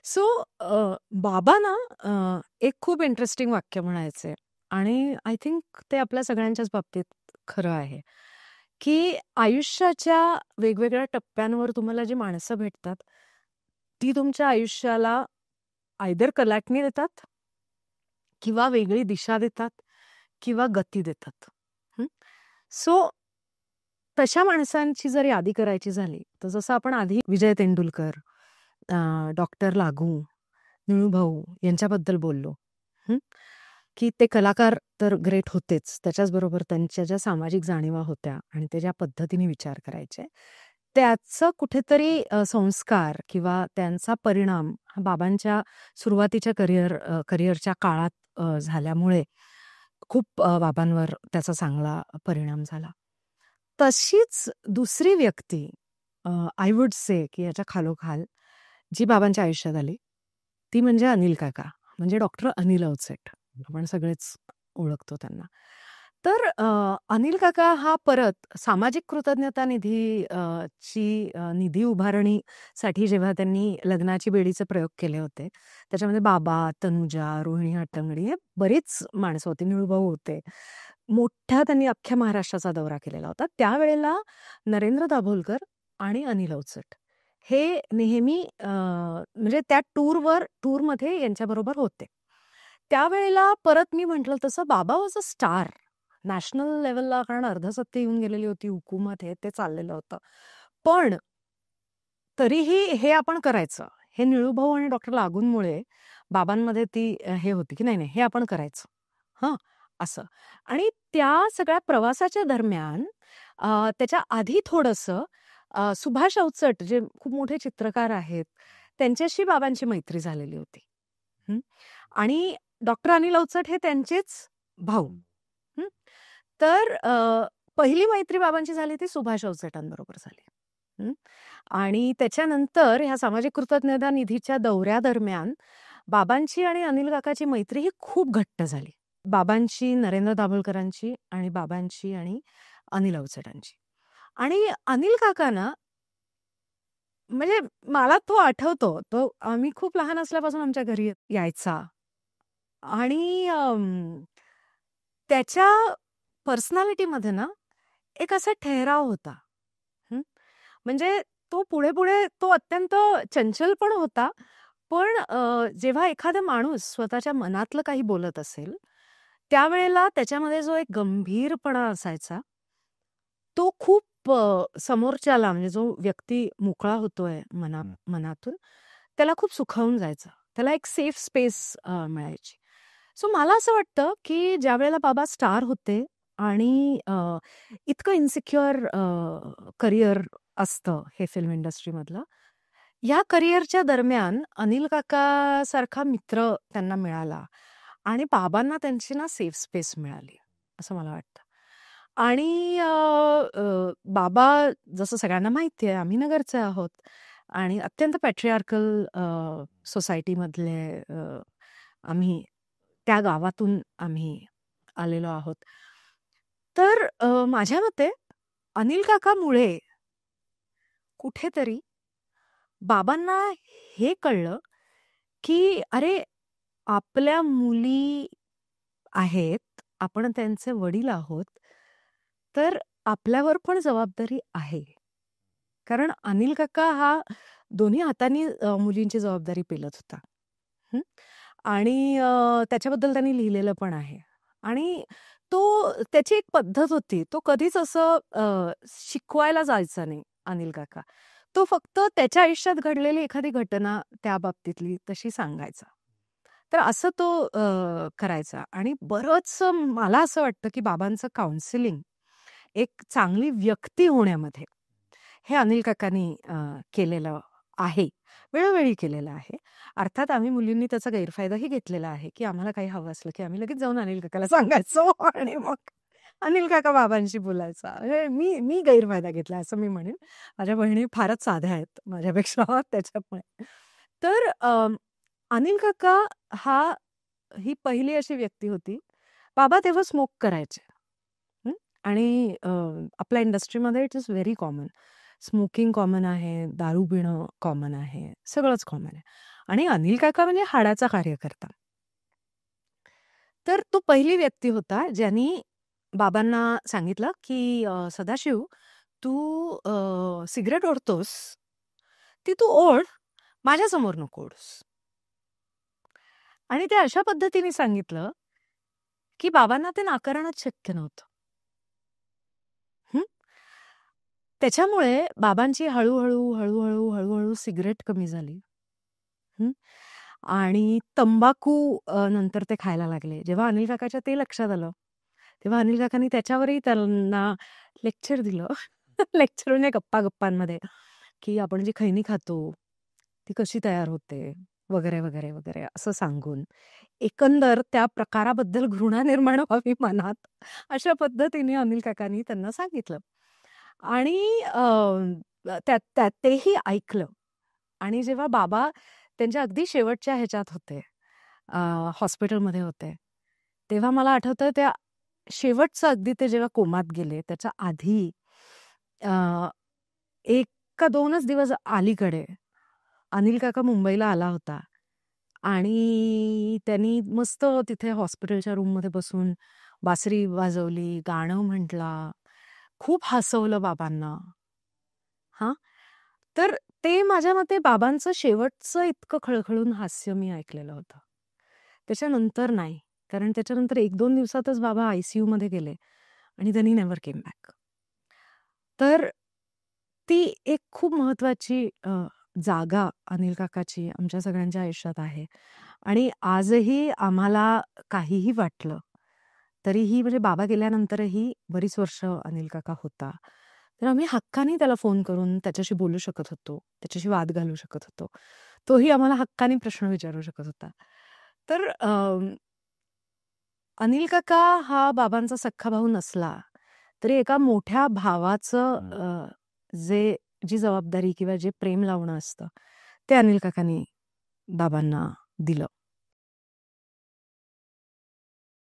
So बाबा ना एक खूप इंटरेस्टिंग वाक्य म्हणायचे आणि आय थिंक ते आपल्या सगळ्यांच्याच बाबतीत खरं आहे, की आयुष्याच्या वेगवेगळ्या टप्प्यांवर तुम्हाला जी माणसं भेटतात, ती तुमच्या आयुष्याला आयदर कलाटणी देतात किंवा वेगळी दिशा देतात किंवा गती देतात. सो तशा माणसांची जर यादी करायची झाली, तर जसं आपण आधी विजय तेंडुलकर, डॉक्टर लागू, निळूभाऊ यांच्याबद्दल बोललो. हं. की ते कलाकार तर ग्रेट होतेच. त्याच्याचबरोबर त्यांच्या ज्या सामाजिक जाणीवा होत्या आणि ते ज्या पद्धतीने विचार करायचे, त्याचं कुठेतरी संस्कार किंवा त्यांचा परिणाम हा बाबांच्या सुरुवातीच्या करिअरच्या काळात झाल्यामुळे खूप बाबांवर त्याचा चांगला परिणाम झाला. तशीच दुसरी व्यक्ती आय वुड से की याच्या खालोखाल जी बाबांच्या आयुष्यात आली, ती म्हणजे अनिल काका, म्हणजे डॉक्टर अनिल अवचट. आपण सगळेच ओळखतो त्यांना. तर अनिल काका हा परत सामाजिक कृतज्ञता निधी निधी उभारणीसाठी जेव्हा त्यांनी लग्नाची बेडीचे प्रयोग केले होते, त्याच्यामध्ये बाबा, तनुजा, रोहिणी हट्टंगडी हे बरीच माणसं होती, निळूभाऊ होते. मोठ्या त्यांनी अख्ख्या महाराष्ट्राचा दौरा केलेला होता. त्यावेळेला नरेंद्र दाभोलकर आणि अनिल अवचट हे नेहमी म्हणजे त्या टूरमध्ये यांच्याबरोबर होते. त्यावेळेला परत मी म्हटलं तसं बाबा वॉज अ स्टार. नॅशनल लेव्हलला कारण अर्धसत्य येऊन गेलेली होती, हुकूमत ते चाललेलं होतं. पण तरीही हे आपण करायचं. हे निळूभाऊ आणि डॉक्टर लागूंमुळे बाबांमध्ये ती हे होती, की नाही, हे आपण करायचं. हां, असं. आणि त्या सगळ्या प्रवासाच्या दरम्यान त्याच्या आधी थोडंसं सुभाष अवचट जे खूप मोठे चित्रकार आहेत, त्यांच्याशी बाबांची मैत्री झालेली होती. हं. आणि डॉक्टर अनिल अवचट हे त्यांचेच भाऊ. हं. तर पहिली मैत्री बाबांची झाली ती सुभाष अवचटांबरोबर झाली. हं. आणि त्याच्यानंतर ह्या सामाजिक कृतज्ञता निधीच्या दौऱ्यादरम्यान बाबांची आणि अनिल काकाची मैत्री ही खूप घट्ट झाली. बाबांची, नरेंद्र दाभोलकरांची आणि बाबांची आणि अनिल अवचटांची. आणि अनिल काका ना, म्हणजे मला तो आठवतो. तो आम्ही खूप लहान असल्यापासून आमच्या घरी यायचा. आणि त्याच्या पर्सनॅलिटीमध्ये ना, एक असा ठहराव होता. हं. म्हणजे तो पुढे-पुढे तो अत्यंत चंचल पण होता. पण जेव्हा एखादा माणूस स्वतःच्या मनातलं काही बोलत असेल, त्यावेळेला त्याच्यामध्ये जो एक गंभीरपणा असायचा, तो खूप समोरच्याला म्हणजे जो व्यक्ती मोकळा होतोय मनातून, त्याला खूप सुखावून जायचं. त्याला एक सेफ स्पेस मिळायची. सो मला असं वाटतं, की ज्यावेळेला बाबा स्टार होते आणि इतकं इन्सिक्युअर करिअर असतं हे फिल्म इंडस्ट्रीमधलं. या करिअरच्या दरम्यान अनिल काकासारखा मित्र त्यांना मिळाला आणि बाबांना त्यांची ना सेफ स्पेस मिळाली, असं मला वाटतं. आणि बाबा जसं सगळ्यांना माहिती आहे, आम्ही नगरचे आहोत आणि अत्यंत पॅट्रिआर्कल सोसायटीमधले आम्ही त्या गावातून आम्ही आलेलो आहोत. तर माझ्या मते अनिल काकामुळे कुठेतरी बाबांना हे कळलं, की अरे, आपल्या मुली आहेत, आपण त्यांचे वडील आहोत, तर आपल्यावर पण जबाबदारी आहे. कारण अनिल काका हा दोन्ही हातांनी मुलींची जबाबदारी पेलत होता. हं. आणि त्याच्याबद्दल त्यांनी लिहिलेलं पण आहे. आणि त्याची एक पद्धत होती. तो कधीच असं शिकवायला जायचा नाही अनिल काका. तो फक्त त्याच्या आयुष्यात घडलेली एखादी घटना त्या बाबतीतली तशी सांगायचा. तर असं तो करायचा आणि बरंचसं मला असं वाटतं, की बाबांचं काउन्सिलिंग एक चांगली व्यक्ती होण्यामध्ये हे अनिल काकांनी केलेलं आहे. वेळोवेळी केलेलं आहे. अर्थात आम्ही मुलींनी त्याचा गैरफायदाही घेतलेला आहे, की आम्हाला काही हवं असलं, की आम्ही लगेच जाऊन अनिल काकाला सांगायचो आणि मग अनिल काका बाबांशी बोलायचा. म्हणजे मी मी गैरफायदा घेतला असं मी म्हणेन. माझ्या बहिणी फारच साध्या आहेत माझ्यापेक्षा त्याच्यामुळे. तर अनिल काका हा ही पहिली अशी व्यक्ती होती. बाबा तेव्हा स्मोक करायचे. हं. आणि आपल्या इंडस्ट्रीमध्ये it is very common. Smoking common आहे, दारू पिणं कॉमन आहे, सगळंच कॉमन आहे. आणि अनिल काका म्हणजे हाडाचा कार्यकर्ता. तर तो पहिली व्यक्ती होता ज्यांनी बाबांना सांगितलं, की "सदाशिव, तू सिगारेट ओढतोस, ती तू ओढ, माझ्यासमोर नको ओढूस." आणि ते अशा पद्धतीने सांगितलं, की बाबांना ते नाकारणंच शक्य नव्हतं. हं. त्याच्यामुळे बाबांची हळू-हळू सिगारेट कमी झाली. हं. आणि तंबाखू नंतर ते खायला लागले. जेव्हा अनिल काकाच्या ते लक्षात आलं, तेव्हा अनिल काकांनी त्याच्यावरही त्यांना लेक्चर दिलं. लेक्चर म्हणजे गप्पा-गप्पांमध्ये, की आपण जी खैनी खातो, ती कशी तयार होते, वगैरे असं सांगून. एकंदर त्या प्रकाराबद्दल घृणा निर्माण व्हावी मनात, अशा पद्धतीने अनिल काकांनी त्यांना सांगितलं. आणि त्यात त्यात तेही ऐकलं. आणि जेव्हा बाबा त्यांच्या अगदी शेवटच्या ह्याच्यात होते, हॉस्पिटलमध्ये होते, तेव्हा मला आठवतंय त्या शेवटचं अगदी ते जेव्हा कोमात गेले, त्याच्या आधी अ, 1 का 2च दिवस अलीकडे अनिल काका मुंबईला आला होता आणि त्यांनी मस्त तिथे हॉस्पिटलच्या रूममध्ये बसून बासरी वाजवली, गाणं म्हटला, खूप हसवलं बाबांना. हां. तर ते माझ्या मते बाबांचं शेवटचं इतकं खळखळून हास्य मी ऐकलेलं होतं. त्याच्यानंतर नाही. कारण त्याच्यानंतर 1-2 दिवसातच बाबा आय-सी-यूमध्ये गेले आणि त्यांनी नेव्हर केम बॅक. तर ती एक खूप महत्वाची जागा अनिल काकाची आमच्या सगळ्यांच्या आयुष्यात आहे. आणि आजही आम्हाला काहीही वाटलं, तरीही म्हणजे बाबा गेल्यानंतरही बरीच वर्ष अनिल काका होता. तर आम्ही हक्काने त्याला फोन करून त्याच्याशी बोलू शकत होतो. त्याच्याशी वाद घालू शकत होतो. तोही आम्हाला हक्काने प्रश्न विचारू शकत होता. तर अनिल काका हा बाबांचा सख्खा भाऊ नसला, तरी एका मोठ्या भावाचं जी जबाबदारी किंवा जे प्रेम लावणं असतं, ते अनिल काकांनी बाबांना दिलं.